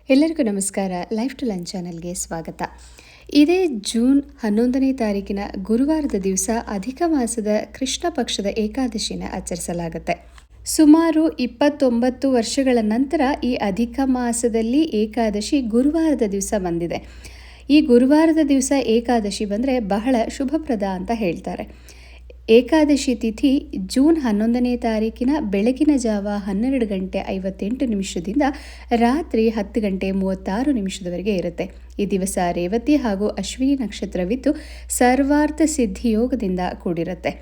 ಎಲ್ಲರಿಗೂ ನಮಸ್ಕಾರ. Life to lunch ಚಾನಲ್ಗೆ ಸ್ವಾಗತ. ಇದೇ ಜೂನ್ 11ನೇ ತಾರೀಕಿನ ಗುರುವಾರದ ದಿವಸ ಅಧಿಕ ಮಾಸದ ಕೃಷ್ಣ ಪಕ್ಷದ ಏಕಾದಶಿನ ಆಚರಿಸಲಾಗುತ್ತೆ. ಸುಮಾರು 29 ವರ್ಷಗಳ ನಂತರ ಈ ಅಧಿಕ ಮಾಸದಲ್ಲಿ ಏಕಾದಶಿ ಗುರುವಾರದ ದಿವಸ ಬಂದಿದೆ. ಈ ಗುರುವಾರದ ದಿವಸ ಏಕಾದಶಿ ಬಂದರೆ ಬಹಳ ಶುಭಪ್ರದ ಅಂತ ಹೇಳ್ತಾರೆ. ಏಕಾದಶಿ ತಿಥಿ ಜೂನ್ 11ನೇ ತಾರೀಕಿನ ಬೆಳಗಿನ ಜಾವ 12 ಗಂಟೆ 58 ನಿಮಿಷದಿಂದ ರಾತ್ರಿ 10 ಗಂಟೆ 36 ನಿಮಿಷದವರೆಗೆ ಇರುತ್ತೆ. ಈ ದಿವಸ ರೇವತಿ ಹಾಗೂ ಅಶ್ವಿನಿ ನಕ್ಷತ್ರವಿದ್ದು ಸರ್ವಾರ್ಥ ಸಿದ್ಧಿಯೋಗದಿಂದ ಕೂಡಿರುತ್ತೆ.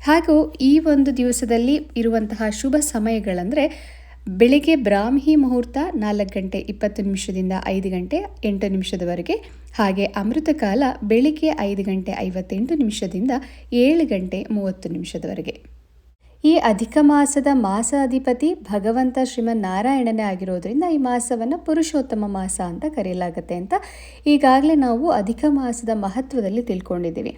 ಹಾಗೂ ಈ ಒಂದು ದಿವಸದಲ್ಲಿ ಇರುವಂತಹ ಶುಭ ಸಮಯಗಳಂದರೆ ಬೆಳಿಗ್ಗೆ ಬ್ರಾಹ್ಮಿ ಮುಹೂರ್ತ 4 ಗಂಟೆ 20 ನಿಮಿಷದಿಂದ 5 ಗಂಟೆ 8 ನಿಮಿಷದವರೆಗೆ, ಹಾಗೆ ಅಮೃತಕಾಲ ಬೆಳಿಗ್ಗೆ 5 ಗಂಟೆ 58 ನಿಮಿಷದಿಂದ 7 ಗಂಟೆ 30 ನಿಮಿಷದವರೆಗೆ. ಈ ಅಧಿಕ ಮಾಸದ ಮಾಸಾಧಿಪತಿ ಭಗವಂತ ಶ್ರೀಮನ್ನಾರಾಯಣನೇ ಆಗಿರೋದ್ರಿಂದ ಈ ಮಾಸವನ್ನು ಪುರುಷೋತ್ತಮ ಮಾಸ ಅಂತ ಕರೆಯಲಾಗುತ್ತೆ ಅಂತ ಈಗಾಗಲೇ ನಾವು ಅಧಿಕ ಮಾಸದ ಮಹತ್ವದಲ್ಲಿ ತಿಳ್ಕೊಂಡಿದ್ದೀವಿ.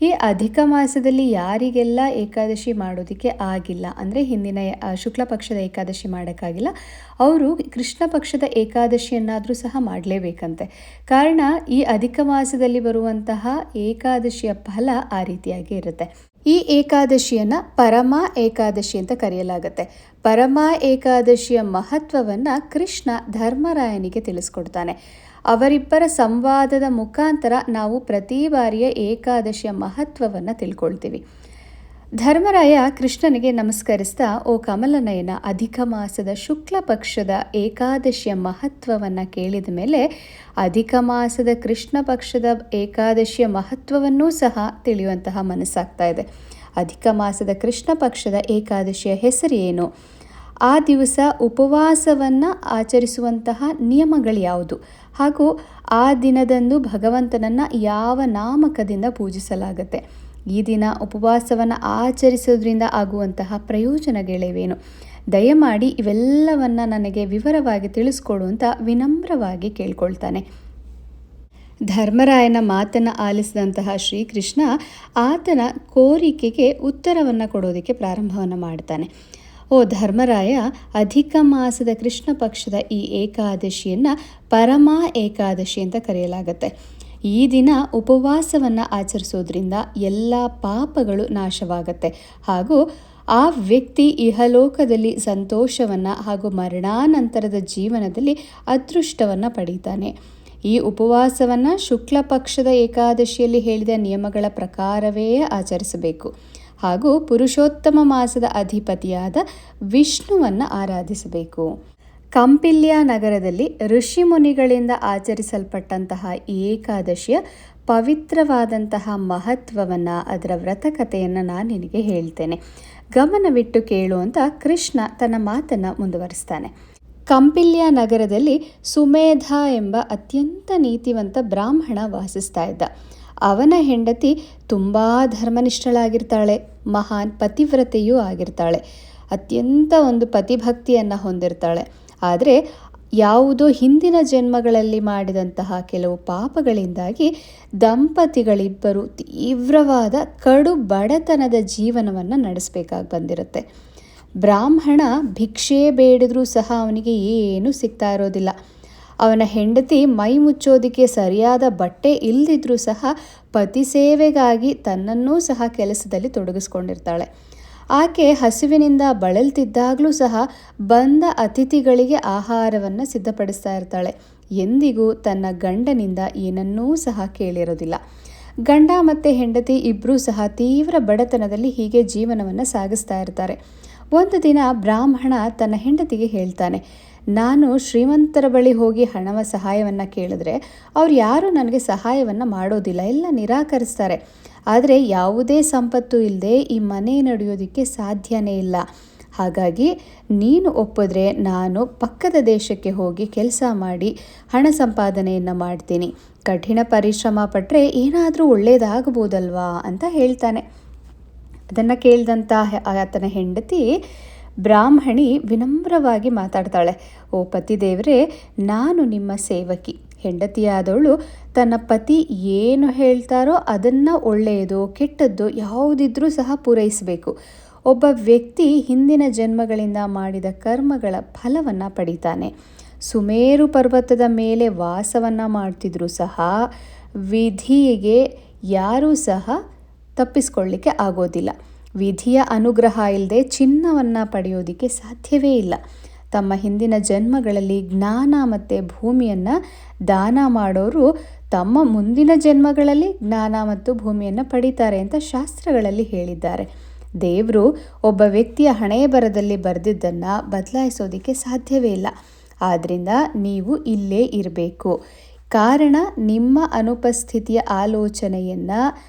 ಈ ಅಧಿಕ ಮಾಸದಲ್ಲಿ ಯಾರಿಗೆಲ್ಲ ಏಕಾದಶಿ ಮಾಡೋದಕ್ಕೆ ಆಗಿಲ್ಲ, ಅಂದರೆ ಹಿಂದಿನ ಶುಕ್ಲ ಪಕ್ಷದ ಏಕಾದಶಿ ಮಾಡೋಕ್ಕಾಗಿಲ್ಲ, ಅವರು ಕೃಷ್ಣ ಪಕ್ಷದ ಏಕಾದಶಿಯನ್ನಾದರೂ ಸಹ ಮಾಡಲೇಬೇಕಂತೆ. ಕಾರಣ ಈ ಅಧಿಕ ಮಾಸದಲ್ಲಿ ಬರುವಂತಹ ಏಕಾದಶಿಯ ಫಲ ಆ ರೀತಿಯಾಗಿ ಇರುತ್ತೆ. ಈ ಏಕಾದಶಿಯನ್ನು ಪರಮ ಏಕಾದಶಿ ಅಂತ ಕರೆಯಲಾಗುತ್ತೆ. ಪರಮ ಏಕಾದಶಿಯ ಮಹತ್ವವನ್ನು ಕೃಷ್ಣ ಧರ್ಮರಾಯನಿಗೆ ತಿಳಿಸ್ಕೊಡ್ತಾನೆ. ಅವರಿಬ್ಬರ ಸಂವಾದದ ಮುಖಾಂತರ ನಾವು ಪ್ರತಿ ಬಾರಿಯ ಏಕಾದಶಿಯ ಮಹತ್ವವನ್ನು ತಿಳ್ಕೊಳ್ತೀವಿ. ಧರ್ಮರಾಯ ಕೃಷ್ಣನಿಗೆ ನಮಸ್ಕರಿಸ್ತಾ, ಓ ಕಮಲನಯನ, ಅಧಿಕ ಮಾಸದ ಶುಕ್ಲ ಪಕ್ಷದ ಏಕಾದಶಿಯ ಮಹತ್ವವನ್ನು ಕೇಳಿದ ಮೇಲೆ ಅಧಿಕ ಮಾಸದ ಕೃಷ್ಣ ಪಕ್ಷದ ಏಕಾದಶಿಯ ಮಹತ್ವವನ್ನೂ ಸಹ ತಿಳಿಯುವಂತಹ ಮನಸ್ಸಾಗ್ತಾ ಇದೆ. ಅಧಿಕ ಮಾಸದ ಕೃಷ್ಣ ಪಕ್ಷದ ಏಕಾದಶಿಯ ಹೆಸರು ಏನು, ಆ ದಿವಸ ಉಪವಾಸವನ್ನು ಆಚರಿಸುವಂತಹ ನಿಯಮಗಳು ಯಾವುದು, ಹಾಗೂ ಆ ದಿನದಂದು ಭಗವಂತನನ್ನು ಯಾವ ನಾಮಕದಿಂದ ಪೂಜಿಸಲಾಗುತ್ತೆ, ಈ ದಿನ ಉಪವಾಸವನ್ನು ಆಚರಿಸೋದ್ರಿಂದ ಆಗುವಂತಹ ಪ್ರಯೋಜನಗಳೇವೇನು, ದಯಮಾಡಿ ಇವೆಲ್ಲವನ್ನು ನನಗೆ ವಿವರವಾಗಿ ತಿಳಿಸ್ಕೊಡು ಅಂತ ವಿನಮ್ರವಾಗಿ ಕೇಳ್ಕೊಳ್ತಾನೆ. ಧರ್ಮರಾಯನ ಮಾತನ್ನು ಆಲಿಸಿದಂತಹ ಶ್ರೀಕೃಷ್ಣ ಆತನ ಕೋರಿಕೆಗೆ ಉತ್ತರವನ್ನು ಕೊಡೋದಕ್ಕೆ ಪ್ರಾರಂಭವನ್ನು ಮಾಡ್ತಾನೆ. ಓ ಧರ್ಮರಾಯ, ಅಧಿಕ ಮಾಸದ ಕೃಷ್ಣ ಪಕ್ಷದ ಈ ಏಕಾದಶಿಯನ್ನು ಪರಮ ಏಕಾದಶಿ ಅಂತ ಕರೆಯಲಾಗುತ್ತೆ. ಈ ದಿನ ಉಪವಾಸವನ್ನು ಆಚರಿಸೋದ್ರಿಂದ ಎಲ್ಲ ಪಾಪಗಳು ನಾಶವಾಗುತ್ತೆ, ಹಾಗೂ ಆ ವ್ಯಕ್ತಿ ಇಹಲೋಕದಲ್ಲಿ ಸಂತೋಷವನ್ನು ಹಾಗೂ ಮರಣಾನಂತರದ ಜೀವನದಲ್ಲಿ ಅದೃಷ್ಟವನ್ನು ಪಡೀತಾನೆ. ಈ ಉಪವಾಸವನ್ನು ಶುಕ್ಲ ಪಕ್ಷದ ಏಕಾದಶಿಯಲ್ಲಿ ಹೇಳಿದ ನಿಯಮಗಳ ಪ್ರಕಾರವೇ ಆಚರಿಸಬೇಕು, ಹಾಗೂ ಪುರುಷೋತ್ತಮ ಮಾಸದ ಅಧಿಪತಿಯಾದ ವಿಷ್ಣುವನ್ನು ಆರಾಧಿಸಬೇಕು. ಕಂಪಿಲ್ಯ ನಗರದಲ್ಲಿ ಋಷಿಮುನಿಗಳಿಂದ ಆಚರಿಸಲ್ಪಟ್ಟಂತಹ ಈ ಏಕಾದಶಿಯ ಪವಿತ್ರವಾದಂತಹ ಮಹತ್ವವನ್ನು, ಅದರ ವ್ರತಕಥೆಯನ್ನು ನಾನು ನಿನಗೆ ಹೇಳ್ತೇನೆ, ಗಮನವಿಟ್ಟು ಕೇಳು ಅಂತ ಕೃಷ್ಣ ತನ್ನ ಮಾತನ್ನು ಮುಂದುವರಿಸ್ತಾನೆ. ಕಂಪಿಲ್ಯ ನಗರದಲ್ಲಿ ಸುಮೇಧ ಎಂಬ ಅತ್ಯಂತ ನೀತಿವಂತ ಬ್ರಾಹ್ಮಣ ವಾಸಿಸ್ತಾ ಇದ್ದ. ಅವನ ಹೆಂಡತಿ ತುಂಬ ಧರ್ಮನಿಷ್ಠಳಾಗಿರ್ತಾಳೆ, ಮಹಾನ್ ಪತಿವ್ರತೆಯೂ ಆಗಿರ್ತಾಳೆ, ಅತ್ಯಂತ ಒಂದು ಪತಿಭಕ್ತಿಯನ್ನು ಹೊಂದಿರ್ತಾಳೆ. ಆದರೆ ಯಾವುದೋ ಹಿಂದಿನ ಜನ್ಮಗಳಲ್ಲಿ ಮಾಡಿದಂತಹ ಕೆಲವು ಪಾಪಗಳಿಂದಾಗಿ ದಂಪತಿಗಳಿಬ್ಬರು ತೀವ್ರವಾದ ಕಡು ಬಡತನದ ಜೀವನವನ್ನು ನಡೆಸಬೇಕಾಗಿ ಬಂದಿರುತ್ತೆ. ಬ್ರಾಹ್ಮಣ ಭಿಕ್ಷೆ ಬೇಡಿದ್ರೂ ಸಹ ಅವನಿಗೆ ಏನೂ ಸಿಗ್ತಾ ಇರೋದಿಲ್ಲ. ಅವನ ಹೆಂಡತಿ ಮೈ ಮುಚ್ಚೋದಕ್ಕೆ ಸರಿಯಾದ ಬಟ್ಟೆ ಇಲ್ಲದಿದ್ರೂ ಸಹ ಪತಿ ಸೇವೆಗಾಗಿ ತನ್ನನ್ನೂ ಸಹ ಕೆಲಸದಲ್ಲಿ ತೊಡಗಿಸ್ಕೊಂಡಿರ್ತಾಳೆ. ಆಕೆ ಹಸಿವಿನಿಂದ ಬಳಲ್ತಿದ್ದಾಗಲೂ ಸಹ ಬಂದ ಅತಿಥಿಗಳಿಗೆ ಆಹಾರವನ್ನು ಸಿದ್ಧಪಡಿಸ್ತಾ ಇರ್ತಾಳೆ. ಎಂದಿಗೂ ತನ್ನ ಗಂಡನಿಂದ ಏನನ್ನೂ ಸಹ ಕೇಳಿರೋದಿಲ್ಲ. ಗಂಡ ಮತ್ತು ಹೆಂಡತಿ ಇಬ್ಬರೂ ಸಹ ತೀವ್ರ ಬಡತನದಲ್ಲಿ ಹೀಗೆ ಜೀವನವನ್ನು ಸಾಗಿಸ್ತಾ ಇರ್ತಾರೆ. ಒಂದು ದಿನ ಬ್ರಾಹ್ಮಣ ತನ್ನ ಹೆಂಡತಿಗೆ ಹೇಳ್ತಾನೆ, ನಾನು ಶ್ರೀಮಂತರ ಬಳಿ ಹೋಗಿ ಹಣವ ಸಹಾಯವನ್ನು ಕೇಳಿದ್ರೆ ಅವ್ರು ಯಾರೂ ನನಗೆ ಸಹಾಯವನ್ನು ಮಾಡೋದಿಲ್ಲ, ಎಲ್ಲ ನಿರಾಕರಿಸ್ತಾರೆ. ಆದರೆ ಯಾವುದೇ ಸಂಪತ್ತು ಇಲ್ಲದೆ ಈ ಮನೆ ನಡೆಯೋದಕ್ಕೆ ಸಾಧ್ಯನೇ ಇಲ್ಲ. ಹಾಗಾಗಿ ನೀನು ಒಪ್ಪಿದ್ರೆ ನಾನು ಪಕ್ಕದ ದೇಶಕ್ಕೆ ಹೋಗಿ ಕೆಲಸ ಮಾಡಿ ಹಣ ಸಂಪಾದನೆಯನ್ನು ಮಾಡ್ತೀನಿ. ಕಠಿಣ ಪರಿಶ್ರಮ ಪಟ್ಟರೆ ಏನಾದರೂ ಒಳ್ಳೆಯದಾಗಬಹುದಲ್ವಾ ಅಂತ ಹೇಳ್ತಾನೆ. ಅದನ್ನು ಕೇಳಿದಂಥ ಆತನ ಹೆಂಡತಿ ಬ್ರಾಹ್ಮಣಿ ವಿನಮ್ರವಾಗಿ ಮಾತಾಡ್ತಾಳೆ, ಓ ಪತಿದೇವರೇ, ನಾನು ನಿಮ್ಮ ಸೇವಕಿ. ಹೆಂಡತಿಯಾದವಳು ತನ್ನ ಪತಿ ಏನು ಹೇಳ್ತಾರೋ ಅದನ್ನು ಒಳ್ಳೆಯದೋ ಕೆಟ್ಟದ್ದೋ ಯಾವುದಿದ್ರೂ ಸಹ ಪೂರೈಸಬೇಕು. ಒಬ್ಬ ವ್ಯಕ್ತಿ ಹಿಂದಿನ ಜನ್ಮಗಳಿಂದ ಮಾಡಿದ ಕರ್ಮಗಳ ಫಲವನ್ನು ಪಡಿತಾನೆ. ಸುಮೇರು ಪರ್ವತದ ಮೇಲೆ ವಾಸವನ್ನು ಮಾಡ್ತಿದ್ರು ಸಹ ವಿಧಿಗೆ ಯಾರೂ ಸಹ ತಪ್ಪಿಸ್ಕೊಳ್ಳಿಕ್ಕೆ ಆಗೋದಿಲ್ಲ. ವಿಧಿಯ ಅನುಗ್ರಹ ಇಲ್ಲದೆ ಚಿನ್ನವನ್ನು ಪಡೆಯೋದಕ್ಕೆ ಸಾಧ್ಯವೇ ಇಲ್ಲ. ತಮ್ಮ ಹಿಂದಿನ ಜನ್ಮಗಳಲ್ಲಿ ಜ್ಞಾನ ಮತ್ತು ಭೂಮಿಯನ್ನು ದಾನ ಮಾಡೋರು ತಮ್ಮ ಮುಂದಿನ ಜನ್ಮಗಳಲ್ಲಿ ಜ್ಞಾನ ಮತ್ತು ಭೂಮಿಯನ್ನು ಪಡಿತಾರೆ ಅಂತ ಶಾಸ್ತ್ರಗಳಲ್ಲಿ ಹೇಳಿದ್ದಾರೆ. ದೇವರು ಒಬ್ಬ ವ್ಯಕ್ತಿಯ ಹಣೆ ಬರದಲ್ಲಿ ಬರೆದಿದ್ದನ್ನು ಬದಲಾಯಿಸೋದಕ್ಕೆ ಸಾಧ್ಯವೇ ಇಲ್ಲ. ಆದ್ದರಿಂದ ನೀವು ಇಲ್ಲೇ ಇರಬೇಕು. ಕಾರಣ ನಿಮ್ಮ ಅನುಪಸ್ಥಿತಿಯ ಆಲೋಚನೆಯನ್ನು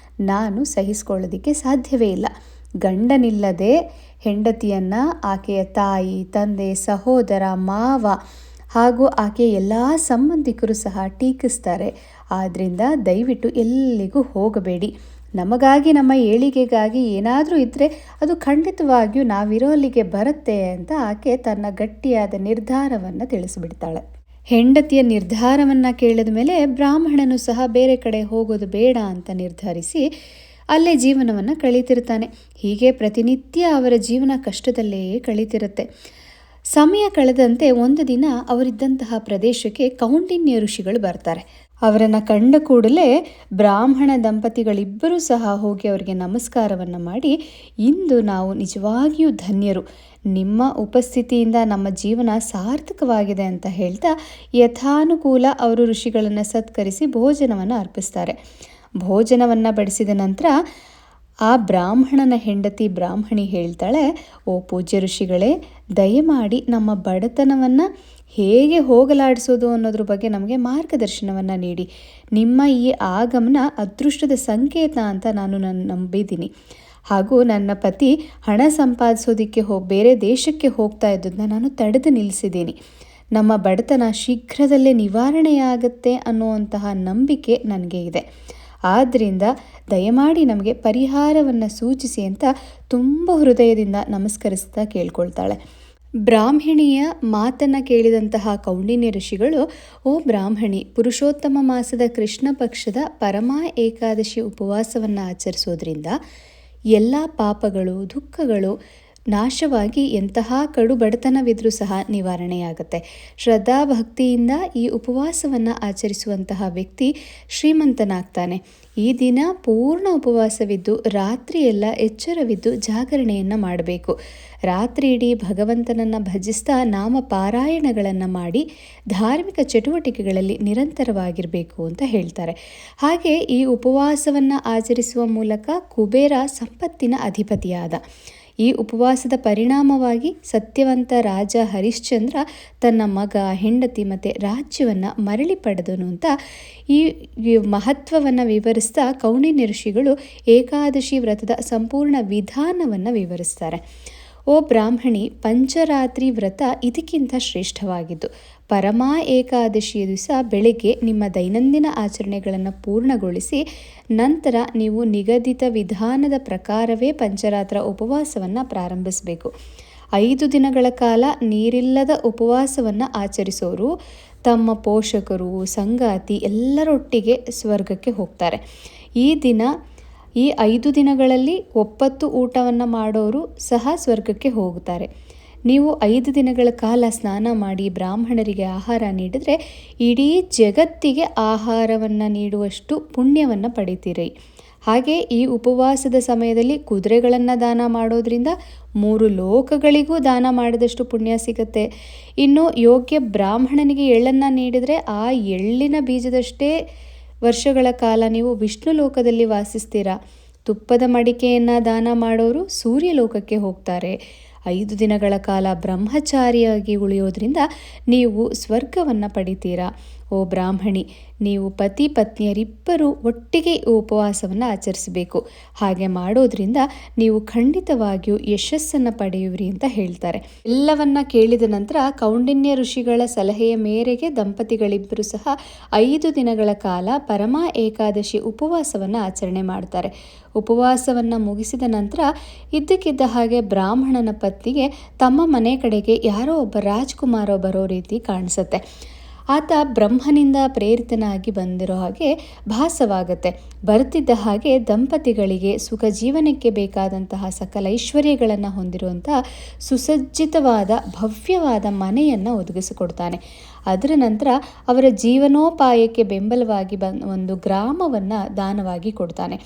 ನಾನು ಸಹಿಸ್ಕೊಳ್ಳೋದಕ್ಕೆ ಸಾಧ್ಯವೇ ಇಲ್ಲ. ಗಂಡನಿಲ್ಲದೆ ಹೆಂಡತಿಯನ್ನು ಆಕೆಯ ತಾಯಿ, ತಂದೆ, ಸಹೋದರ, ಮಾವ ಹಾಗೂ ಆಕೆಯ ಎಲ್ಲ ಸಂಬಂಧಿಕರು ಸಹ ಟೀಕಿಸ್ತಾರೆ. ಆದ್ದರಿಂದ ದಯವಿಟ್ಟು ಎಲ್ಲಿಗೂ ಹೋಗಬೇಡಿ. ನಮಗಾಗಿ, ನಮ್ಮ ಏಳಿಗೆಗಾಗಿ ಏನಾದರೂ ಇದ್ದರೆ ಅದು ಖಂಡಿತವಾಗಿಯೂ ನಾವಿರೋಲ್ಲಿಗೆ ಬರುತ್ತೆ ಅಂತ ಆಕೆ ತನ್ನ ಗಟ್ಟಿಯಾದ ನಿರ್ಧಾರವನ್ನು ತಿಳಿಸಿಬಿಡ್ತಾಳೆ. ಹೆಂಡತಿಯ ನಿರ್ಧಾರವನ್ನು ಕೇಳಿದ ಮೇಲೆ ಬ್ರಾಹ್ಮಣನು ಸಹ ಬೇರೆ ಕಡೆ ಹೋಗೋದು ಬೇಡ ಅಂತ ನಿರ್ಧರಿಸಿ ಅಲ್ಲೇ ಜೀವನವನ್ನು ಕಳೀತಿರ್ತಾನೆ. ಹೀಗೆ ಪ್ರತಿನಿತ್ಯ ಅವರ ಜೀವನ ಕಷ್ಟದಲ್ಲೇ ಕಳೀತಿರುತ್ತೆ. ಸಮಯ ಕಳೆದಂತೆ ಒಂದು ದಿನ ಅವರಿದ್ದಂತಹ ಪ್ರದೇಶಕ್ಕೆ ಕೌಂಡಿನ್ಯ ಋಷಿಗಳು ಬರ್ತಾರೆ. ಅವರನ್ನು ಕಂಡ ಕೂಡಲೇ ಬ್ರಾಹ್ಮಣ ದಂಪತಿಗಳಿಬ್ಬರೂ ಸಹ ಹೋಗಿ ಅವರಿಗೆ ನಮಸ್ಕಾರವನ್ನು ಮಾಡಿ, ಇಂದು ನಾವು ನಿಜವಾಗಿಯೂ ಧನ್ಯರು, ನಿಮ್ಮ ಉಪಸ್ಥಿತಿಯಿಂದ ನಮ್ಮ ಜೀವನ ಸಾರ್ಥಕವಾಗಿದೆ ಅಂತ ಹೇಳ್ತಾ ಯಥಾನುಕೂಲ ಅವರು ಋಷಿಗಳನ್ನು ಸತ್ಕರಿಸಿ ಭೋಜನವನ್ನು ಅರ್ಪಿಸ್ತಾರೆ. ಭೋಜನವನ್ನು ಬಡಿಸಿದ ನಂತರ ಆ ಬ್ರಾಹ್ಮಣನ ಹೆಂಡತಿ ಬ್ರಾಹ್ಮಣಿ ಹೇಳ್ತಾಳೆ, ಓ ಪೂಜ್ಯ ಋಷಿಗಳೇ, ದಯಮಾಡಿ ನಮ್ಮ ಬಡತನವನ್ನು ಹೇಗೆ ಹೋಗಲಾಡಿಸೋದು ಅನ್ನೋದ್ರ ಬಗ್ಗೆ ನಮಗೆ ಮಾರ್ಗದರ್ಶನವನ್ನು ನೀಡಿ. ನಿಮ್ಮ ಈ ಆಗಮನ ಅದೃಷ್ಟದ ಸಂಕೇತ ಅಂತ ನಾನು ನಂಬಿದ್ದೀನಿ. ಹಾಗೂ ನನ್ನ ಪತಿ ಹಣ ಸಂಪಾದಿಸೋದಕ್ಕೆ ಬೇರೆ ದೇಶಕ್ಕೆ ಹೋಗ್ತಾ ಇದ್ದದನ್ನ ನಾನು ತಡೆದು ನಿಲ್ಲಿಸಿದ್ದೀನಿ. ನಮ್ಮ ಬಡತನ ಶೀಘ್ರದಲ್ಲೇ ನಿವಾರಣೆಯಾಗುತ್ತೆ ಅನ್ನುವಂತಹ ನಂಬಿಕೆ ನನಗೆ ಇದೆ. ಆದ್ದರಿಂದ ದಯಮಾಡಿ ನಮಗೆ ಪರಿಹಾರವನ್ನು ಸೂಚಿಸಿ ಅಂತ ತುಂಬ ಹೃದಯದಿಂದ ನಮಸ್ಕರಿಸ್ತಾ ಕೇಳ್ಕೊಳ್ತಾಳೆ. ಬ್ರಾಹ್ಮಣಿಯ ಮಾತನ್ನು ಕೇಳಿದಂತಹ ಕೌಂಡಿನ್ಯ ಋಷಿಗಳು, ಓ ಬ್ರಾಹ್ಮಣಿ, ಪುರುಷೋತ್ತಮ ಮಾಸದ ಕೃಷ್ಣ ಪಕ್ಷದ ಪರಮಾ ಏಕಾದಶಿ ಉಪವಾಸವನ್ನು ಆಚರಿಸೋದ್ರಿಂದ ಎಲ್ಲ ಪಾಪಗಳು, ದುಃಖಗಳು ನಾಶವಾಗಿ ಎಂತಹ ಕಡು ಬಡತನವಿದ್ರೂ ಸಹ ನಿವಾರಣೆಯಾಗುತ್ತೆ. ಶ್ರದ್ಧಾಭಕ್ತಿಯಿಂದ ಈ ಉಪವಾಸವನ್ನು ಆಚರಿಸುವಂತಹ ವ್ಯಕ್ತಿ ಶ್ರೀಮಂತನಾಗ್ತಾನೆ. ಈ ದಿನ ಪೂರ್ಣ ಉಪವಾಸವಿದ್ದು ರಾತ್ರಿಯೆಲ್ಲ ಎಚ್ಚರವಿದ್ದು ಜಾಗರಣೆಯನ್ನು ಮಾಡಬೇಕು. ರಾತ್ರಿ ಇಡೀ ಭಗವಂತನನ್ನು ಭಜಿಸ್ತಾ ನಾಮ ಪಾರಾಯಣಗಳನ್ನು ಮಾಡಿ ಧಾರ್ಮಿಕ ಚಟುವಟಿಕೆಗಳಲ್ಲಿ ನಿರಂತರವಾಗಿರಬೇಕು ಅಂತ ಹೇಳ್ತಾರೆ. ಹಾಗೆ ಈ ಉಪವಾಸವನ್ನು ಆಚರಿಸುವ ಮೂಲಕ ಕುಬೇರ ಸಂಪತ್ತಿನ ಅಧಿಪತಿಯಾದ. ಈ ಉಪವಾಸದ ಪರಿಣಾಮವಾಗಿ ಸತ್ಯವಂತ ರಾಜ ಹರಿಶ್ಚಂದ್ರ ತನ್ನ ಮಗ, ಹೆಂಡತಿ ಮತ್ತು ರಾಜ್ಯವನ್ನು ಮರಳಿ ಪಡೆದನು ಅಂತ ಈ ಮಹತ್ವವನ್ನು ವಿವರಿಸ್ತಾ ಕೌಂಡಿನ್ಯ ಋಷಿಗಳು ಏಕಾದಶಿ ವ್ರತದ ಸಂಪೂರ್ಣ ವಿಧಾನವನ್ನು ವಿವರಿಸ್ತಾರೆ. ಓ ಬ್ರಾಹ್ಮಣಿ, ಪಂಚರಾತ್ರಿ ವ್ರತ ಇದಕ್ಕಿಂತ ಶ್ರೇಷ್ಠವಾಗಿದ್ದು, ಪರಮಾ ಏಕಾದಶಿಯ ದಿವಸ ಬೆಳಗ್ಗೆ ನಿಮ್ಮ ದೈನಂದಿನ ಆಚರಣೆಗಳನ್ನು ಪೂರ್ಣಗೊಳಿಸಿ ನಂತರ ನೀವು ನಿಗದಿತ ವಿಧಾನದ ಪ್ರಕಾರವೇ ಪಂಚರಾತ್ರ ಉಪವಾಸವನ್ನು ಪ್ರಾರಂಭಿಸಬೇಕು. 5 ದಿನಗಳ ಕಾಲ ನೀರಿಲ್ಲದ ಉಪವಾಸವನ್ನು ಆಚರಿಸೋರು ತಮ್ಮ ಪೋಷಕರು, ಸಂಗಾತಿ ಎಲ್ಲರೊಟ್ಟಿಗೆ ಸ್ವರ್ಗಕ್ಕೆ ಹೋಗ್ತಾರೆ. ಈ 5 ದಿನಗಳಲ್ಲಿ ಒಪ್ಪತ್ತು ಊಟವನ್ನು ಮಾಡೋರು ಸಹ ಸ್ವರ್ಗಕ್ಕೆ ಹೋಗುತ್ತಾರೆ. ನೀವು 5 ದಿನಗಳ ಕಾಲ ಸ್ನಾನ ಮಾಡಿ ಬ್ರಾಹ್ಮಣರಿಗೆ ಆಹಾರ ನೀಡಿದರೆ ಇಡೀ ಜಗತ್ತಿಗೆ ಆಹಾರವನ್ನು ನೀಡುವಷ್ಟು ಪುಣ್ಯವನ್ನು ಪಡಿತೀರಿ. ಹಾಗೆ ಈ ಉಪವಾಸದ ಸಮಯದಲ್ಲಿ ಕುದುರೆಗಳನ್ನು ದಾನ ಮಾಡೋದ್ರಿಂದ 3 ಲೋಕಗಳಿಗೂ ದಾನ ಮಾಡಿದಷ್ಟು ಪುಣ್ಯ ಸಿಗುತ್ತೆ. ಇನ್ನು ಯೋಗ್ಯ ಬ್ರಾಹ್ಮಣನಿಗೆ ಎಳ್ಳನ್ನು ನೀಡಿದರೆ ಆ ಎಳ್ಳಿನ ಬೀಜದಷ್ಟೇ ವರ್ಷಗಳ ಕಾಲ ನೀವು ವಿಷ್ಣು ಲೋಕದಲ್ಲಿ ವಾಸಿಸ್ತೀರಾ. ತುಪ್ಪದ ಮಡಿಕೆಯನ್ನು ದಾನ ಮಾಡೋರು ಸೂರ್ಯ ಲೋಕಕ್ಕೆ ಹೋಗ್ತಾರೆ. 5 ದಿನಗಳ ಕಾಲ ಬ್ರಹ್ಮಚಾರಿಯಾಗಿ ಉಳಿಯೋದ್ರಿಂದ ನೀವು ಸ್ವರ್ಗವನ್ನು ಪಡಿತೀರಾ. ಓ ಬ್ರಾಹ್ಮಣಿ, ನೀವು ಪತಿ ಪತ್ನಿಯರಿಬ್ಬರೂ ಒಟ್ಟಿಗೆ ಈ ಉಪವಾಸವನ್ನು ಆಚರಿಸಬೇಕು. ಹಾಗೆ ಮಾಡೋದ್ರಿಂದ ನೀವು ಖಂಡಿತವಾಗಿಯೂ ಯಶಸ್ಸನ್ನು ಪಡೆಯುವಿರಿ ಅಂತ ಹೇಳ್ತಾರೆ. ಎಲ್ಲವನ್ನ ಕೇಳಿದ ನಂತರ ಕೌಂಡಿನ್ಯ ಋಷಿಗಳ ಸಲಹೆಯ ಮೇರೆಗೆ ದಂಪತಿಗಳಿಬ್ಬರು ಸಹ 5 ದಿನಗಳ ಕಾಲ ಪರಮಾ ಏಕಾದಶಿ ಉಪವಾಸವನ್ನು ಆಚರಣೆ ಮಾಡ್ತಾರೆ. ಉಪವಾಸವನ್ನು ಮುಗಿಸಿದ ನಂತರ ಇದ್ದಕ್ಕಿದ್ದ ಹಾಗೆ ಬ್ರಾಹ್ಮಣನ ಪತ್ನಿಗೆ ತಮ್ಮ ಮನೆ ಕಡೆಗೆ ಯಾರೋ ಒಬ್ಬ ರಾಜ್ಕುಮಾರ ಬರೋ ರೀತಿ ಕಾಣಿಸುತ್ತೆ. ಆತ ಬ್ರಹ್ಮನಿಂದ ಪ್ರೇರಿತನಾಗಿ ಬಂದಿರೋ ಹಾಗೆ ಭಾಸವಾಗುತ್ತೆ. ಬರ್ತಿದ್ದ ಹಾಗೆ ದಂಪತಿಗಳಿಗೆ ಸುಖ ಜೀವನಕ್ಕೆ ಬೇಕಾದಂತಹ ಸಕಲ ಐಶ್ವರ್ಯಗಳನ್ನು ಹೊಂದಿರುವಂತಹ ಸುಸಜ್ಜಿತವಾದ ಭವ್ಯವಾದ ಮನೆಯನ್ನು ಒದಗಿಸಿಕೊಡ್ತಾನೆ. ಅದರ ನಂತರ ಅವರ ಜೀವನೋಪಾಯಕ್ಕೆ ಬೆಂಬಲವಾಗಿ ಒಂದು ಗ್ರಾಮವನ್ನು ದಾನವಾಗಿ ಕೊಡ್ತಾನೆ.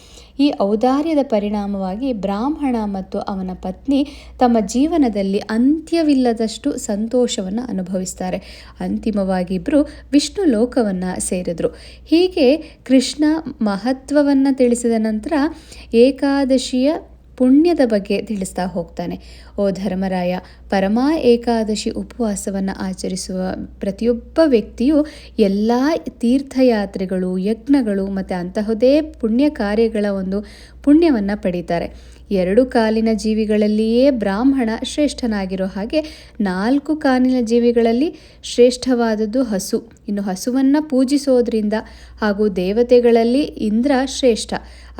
ಈ ಔದಾರ್ಯದ ಪರಿಣಾಮವಾಗಿ ಬ್ರಾಹ್ಮಣ ಮತ್ತು ಅವನ ಪತ್ನಿ ತಮ್ಮ ಜೀವನದಲ್ಲಿ ಅಂತ್ಯವಿಲ್ಲದಷ್ಟು ಸಂತೋಷವನ್ನು ಅನುಭವಿಸ್ತಾರೆ. ಅಂತಿಮವಾಗಿ ಇಬ್ಬರು ವಿಷ್ಣು ಲೋಕವನ್ನು ಸೇರಿದ್ರು. ಹೀಗೆ ಕೃಷ್ಣ ಮಹತ್ವವನ್ನು ತಿಳಿಸಿದ ನಂತರ ಏಕಾದಶಿಯ ಪುಣ್ಯದ ಬಗ್ಗೆ ತಿಳಿಸ್ತಾ ಹೋಗ್ತಾನೆ. ಓ ಧರ್ಮರಾಯ, ಪರಮಾ ಏಕಾದಶಿ ಉಪವಾಸವನ್ನು ಆಚರಿಸುವ ಪ್ರತಿಯೊಬ್ಬ ವ್ಯಕ್ತಿಯು ಎಲ್ಲ ತೀರ್ಥಯಾತ್ರೆಗಳು, ಯಜ್ಞಗಳು ಮತ್ತು ಅಂತಹದೇ ಪುಣ್ಯ ಕಾರ್ಯಗಳ ಒಂದು ಪುಣ್ಯವನ್ನು ಪಡೀತಾರೆ. 2 ಕಾಲಿನ ಜೀವಿಗಳಲ್ಲಿಯೇ ಬ್ರಾಹ್ಮಣ ಶ್ರೇಷ್ಠನಾಗಿರೋ ಹಾಗೆ 4 ಕಾಲಿನ ಜೀವಿಗಳಲ್ಲಿ ಶ್ರೇಷ್ಠವಾದದ್ದು ಹಸು. ಇನ್ನು ಹಸುವನ್ನು ಪೂಜಿಸೋದ್ರಿಂದ ಹಾಗೂ ದೇವತೆಗಳಲ್ಲಿ ಇಂದ್ರ ಶ್ರೇಷ್ಠ.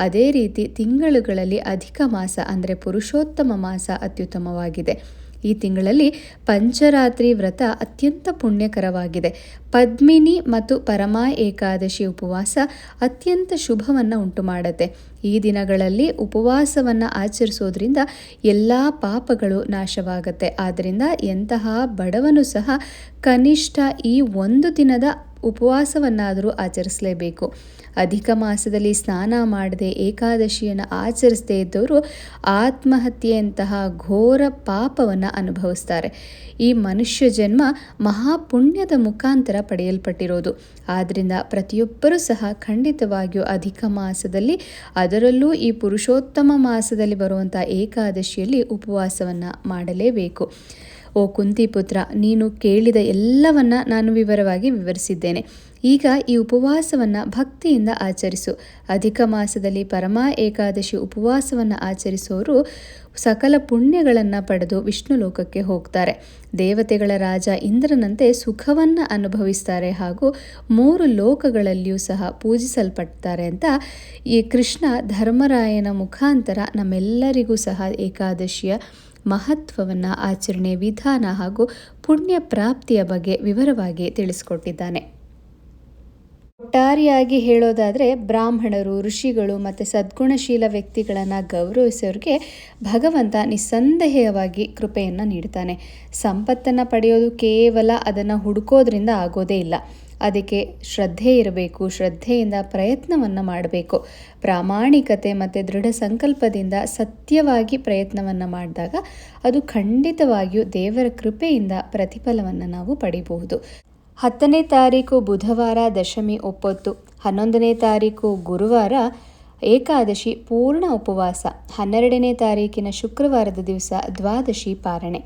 ಅದೇ ರೀತಿ ತಿಂಗಳುಗಳಲ್ಲಿ ಅಧಿಕ ಮಾಸ ಅಂದರೆ ಪುರುಷೋತ್ತಮ ಮಾಸ ಅತ್ಯುತ್ತಮವಾಗಿದೆ. ಈ ತಿಂಗಳಲ್ಲಿ ಪಂಚರಾತ್ರಿ ವ್ರತ ಅತ್ಯಂತ ಪುಣ್ಯಕರವಾಗಿದೆ. ಪದ್ಮಿನಿ ಮತ್ತು ಪರಮಾ ಏಕಾದಶಿ ಉಪವಾಸ ಅತ್ಯಂತ ಶುಭವನ್ನು ಉಂಟು ಮಾಡುತ್ತೆ. ಈ ದಿನಗಳಲ್ಲಿ ಉಪವಾಸವನ್ನು ಆಚರಿಸೋದ್ರಿಂದ ಎಲ್ಲ ಪಾಪಗಳು ನಾಶವಾಗುತ್ತೆ. ಆದ್ದರಿಂದ ಎಂತಹ ಬಡವನು ಸಹ ಕನಿಷ್ಠ ಈ 1 ದಿನದ ಉಪವಾಸವನ್ನಾದರೂ ಆಚರಿಸಲೇಬೇಕು. ಅಧಿಕ ಮಾಸದಲ್ಲಿ ಸ್ನಾನ ಮಾಡದೆ ಏಕಾದಶಿಯನ್ನು ಆಚರಿಸದೇ ಇದ್ದವರು ಆತ್ಮಹತ್ಯೆಯಂತಹ ಘೋರ ಪಾಪವನ್ನು ಅನುಭವಿಸ್ತಾರೆ. ಈ ಮನುಷ್ಯ ಜನ್ಮ ಮಹಾಪುಣ್ಯದ ಮುಖಾಂತರ ಪಡೆಯಲ್ಪಟ್ಟಿರೋದು. ಆದ್ದರಿಂದ ಪ್ರತಿಯೊಬ್ಬರೂ ಸಹ ಖಂಡಿತವಾಗಿಯೂ ಅಧಿಕ ಮಾಸದಲ್ಲಿ, ಅದರಲ್ಲೂ ಈ ಪುರುಷೋತ್ತಮ ಮಾಸದಲ್ಲಿ ಬರುವಂಥ ಏಕಾದಶಿಯಲ್ಲಿ ಉಪವಾಸವನ್ನು ಮಾಡಲೇಬೇಕು. ಓ ಕುಂತಿಪುತ್ರ, ನೀನು ಕೇಳಿದ ಎಲ್ಲವನ್ನ ನಾನು ವಿವರವಾಗಿ ವಿವರಿಸಿದ್ದೇನೆ. ಈಗ ಈ ಉಪವಾಸವನ್ನು ಭಕ್ತಿಯಿಂದ ಆಚರಿಸು. ಅಧಿಕ ಮಾಸದಲ್ಲಿ ಪರಮಾ ಏಕಾದಶಿ ಉಪವಾಸವನ್ನು ಆಚರಿಸೋರು ಸಕಲ ಪುಣ್ಯಗಳನ್ನು ಪಡೆದು ವಿಷ್ಣು ಲೋಕಕ್ಕೆ ಹೋಗ್ತಾರೆ. ದೇವತೆಗಳ ರಾಜ ಇಂದ್ರನಂತೆ ಸುಖವನ್ನು ಅನುಭವಿಸ್ತಾರೆ ಹಾಗೂ 3 ಲೋಕಗಳಲ್ಲಿಯೂ ಸಹ ಪೂಜಿಸಲ್ಪಡ್ತಾರೆ ಅಂತ ಈ ಕೃಷ್ಣ ಧರ್ಮರಾಯನ ಮುಖಾಂತರ ನಮ್ಮೆಲ್ಲರಿಗೂ ಸಹ ಏಕಾದಶಿಯ ಮಹತ್ವವನ್ನು, ಆಚರಣೆ ವಿಧಾನ ಹಾಗೂ ಪುಣ್ಯ ಪ್ರಾಪ್ತಿಯ ಬಗ್ಗೆ ವಿವರವಾಗಿ ತಿಳಿಸಿಕೊಟ್ಟಿದ್ದಾನೆ. ಒಟ್ಟಾರೆಯಾಗಿ ಹೇಳೋದಾದರೆ ಬ್ರಾಹ್ಮಣರು, ಋಷಿಗಳು ಮತ್ತು ಸದ್ಗುಣಶೀಲ ವ್ಯಕ್ತಿಗಳನ್ನು ಗೌರವಿಸೋರಿಗೆ ಭಗವಂತ ನಿಸ್ಸಂದೇಹವಾಗಿ ಕೃಪೆಯನ್ನು ನೀಡ್ತಾನೆ. ಸಂಪತ್ತನ್ನು ಪಡೆಯೋದು ಕೇವಲ ಅದನ್ನು ಹುಡುಕೋದ್ರಿಂದ ಆಗೋದೇ ಇಲ್ಲ. ಅದಕ್ಕೆ ಶ್ರದ್ಧೆ ಇರಬೇಕು. ಶ್ರದ್ಧೆಯಿಂದ ಪ್ರಯತ್ನವನ್ನು ಮಾಡಬೇಕು. ಪ್ರಾಮಾಣಿಕತೆ ಮತ್ತು ದೃಢ ಸಂಕಲ್ಪದಿಂದ ಸತ್ಯವಾಗಿ ಪ್ರಯತ್ನವನ್ನು ಮಾಡಿದಾಗ ಅದು ಖಂಡಿತವಾಗಿಯೂ ದೇವರ ಕೃಪೆಯಿಂದ ಪ್ರತಿಫಲವನ್ನು ನಾವು ಪಡಿಬಹುದು. 10ನೇ ತಾರೀಕು ಬುಧವಾರ ದಶಮಿ ಒಪ್ಪೊತ್ತು, 11ನೇ ತಾರೀಕು ಗುರುವಾರ ಏಕಾದಶಿ ಪೂರ್ಣ ಉಪವಾಸ, 12ನೇ ತಾರೀಕಿನ ಶುಕ್ರವಾರದ ದಿವಸ ದ್ವಾದಶಿ ಪಾರಣೆ.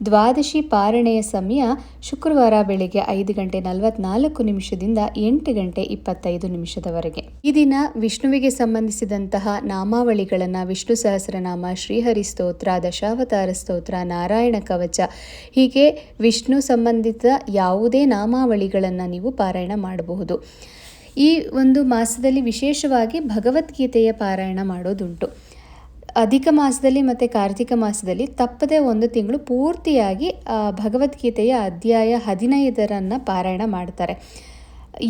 ದ್ವಾದಶಿ ಪಾರಣೆಯ ಸಮಯ ಶುಕ್ರವಾರ ಬೆಳಿಗ್ಗೆ 5:44 8:25 ಈ ದಿನ ವಿಷ್ಣುವಿಗೆ ಸಂಬಂಧಿಸಿದಂತಹ ನಾಮಾವಳಿಗಳನ್ನು, ವಿಷ್ಣು ಸಹಸ್ರನಾಮ, ಶ್ರೀಹರಿ ಸ್ತೋತ್ರ, ದಶಾವತಾರ ಸ್ತೋತ್ರ, ನಾರಾಯಣ ಕವಚ, ಹೀಗೆ ವಿಷ್ಣು ಸಂಬಂಧಿತ ಯಾವುದೇ ನಾಮಾವಳಿಗಳನ್ನು ನೀವು ಪಾರಾಯಣ ಮಾಡಬಹುದು. ಈ ಒಂದು ಮಾಸದಲ್ಲಿ ವಿಶೇಷವಾಗಿ ಭಗವದ್ಗೀತೆಯ ಪಾರಾಯಣ ಮಾಡೋದುಂಟು. ಅಧಿಕ ಮಾಸದಲ್ಲಿ ಮತ್ತು ಕಾರ್ತಿಕ ಮಾಸದಲ್ಲಿ ತಪ್ಪದೆ 1 ತಿಂಗಳು ಪೂರ್ತಿಯಾಗಿ ಭಗವದ್ಗೀತೆಯ ಅಧ್ಯಾಯ 15 ಪಾರಾಯಣ ಮಾಡ್ತಾರೆ.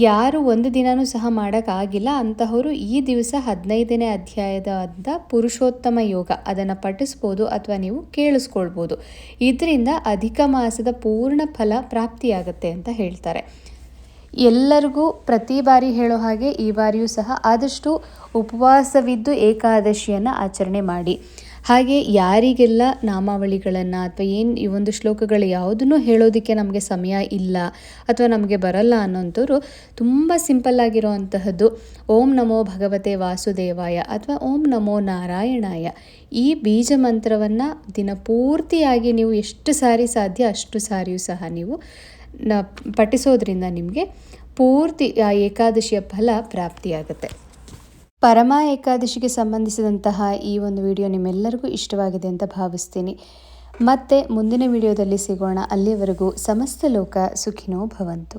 ಯಾರು 1 ದಿನವೂ ಸಹ ಮಾಡೋಕ್ಕಾಗಿಲ್ಲ ಅಂತಹವರು ಈ ದಿವಸ 15ನೇ ಅಧ್ಯಾಯದ ಪುರುಷೋತ್ತಮ ಯೋಗ ಅದನ್ನು ಪಠಿಸ್ಬೋದು ಅಥವಾ ನೀವು ಕೇಳಿಸ್ಕೊಳ್ಬೋದು. ಇದರಿಂದ ಅಧಿಕ ಮಾಸದ ಪೂರ್ಣ ಫಲ ಪ್ರಾಪ್ತಿಯಾಗುತ್ತೆ ಅಂತ ಹೇಳ್ತಾರೆ. ಎಲ್ಲರಿಗೂ ಪ್ರತಿ ಬಾರಿ ಹೇಳೋ ಹಾಗೆ ಈ ಬಾರಿಯೂ ಸಹ ಆದಷ್ಟು ಉಪವಾಸವಿದ್ದು ಏಕಾದಶಿಯನ್ನು ಆಚರಣೆ ಮಾಡಿ. ಹಾಗೆ ಯಾರಿಗೆಲ್ಲ ನಾಮಾವಳಿಗಳನ್ನು ಅಥವಾ ಈ ಒಂದು ಶ್ಲೋಕಗಳು ಯಾವುದನ್ನು ಹೇಳೋದಕ್ಕೆ ನಮಗೆ ಸಮಯ ಇಲ್ಲ ಅಥವಾ ನಮಗೆ ಬರಲ್ಲ ಅನ್ನೋಂಥವ್ರು ತುಂಬ ಸಿಂಪಲ್ಲಾಗಿರೋ ಅಂತಹದ್ದು ಓಂ ನಮೋ ಭಗವತೆ ವಾಸುದೇವಾಯ ಅಥವಾ ಓಂ ನಮೋ ನಾರಾಯಣಾಯ, ಈ ಬೀಜ ಮಂತ್ರವನ್ನು ದಿನಪೂರ್ತಿಯಾಗಿ ನೀವು ಎಷ್ಟು ಸಾರಿ ಸಾಧ್ಯ ಅಷ್ಟು ಸಾರಿಯೂ ಸಹ ನೀವು ಪಠಿಸೋದ್ರಿಂದ ನಿಮಗೆ ಪೂರ್ತಿ ಆ ಏಕಾದಶಿಯ ಫಲ ಪ್ರಾಪ್ತಿಯಾಗುತ್ತೆ. ಪರಮ ಏಕಾದಶಿಗೆ ಸಂಬಂಧಿಸಿದಂತಹ ಈ ಒಂದು ವಿಡಿಯೋ ನಿಮ್ಮೆಲ್ಲರಿಗೂ ಇಷ್ಟವಾಗಿದೆ ಅಂತ ಭಾವಿಸ್ತೀನಿ. ಮತ್ತೆ ಮುಂದಿನ ವಿಡಿಯೋದಲ್ಲಿ ಸಿಗೋಣ. ಅಲ್ಲಿಯವರೆಗೂ ಸಮಸ್ತ ಲೋಕ ಸುಖಿನೋ ಭವಂತು.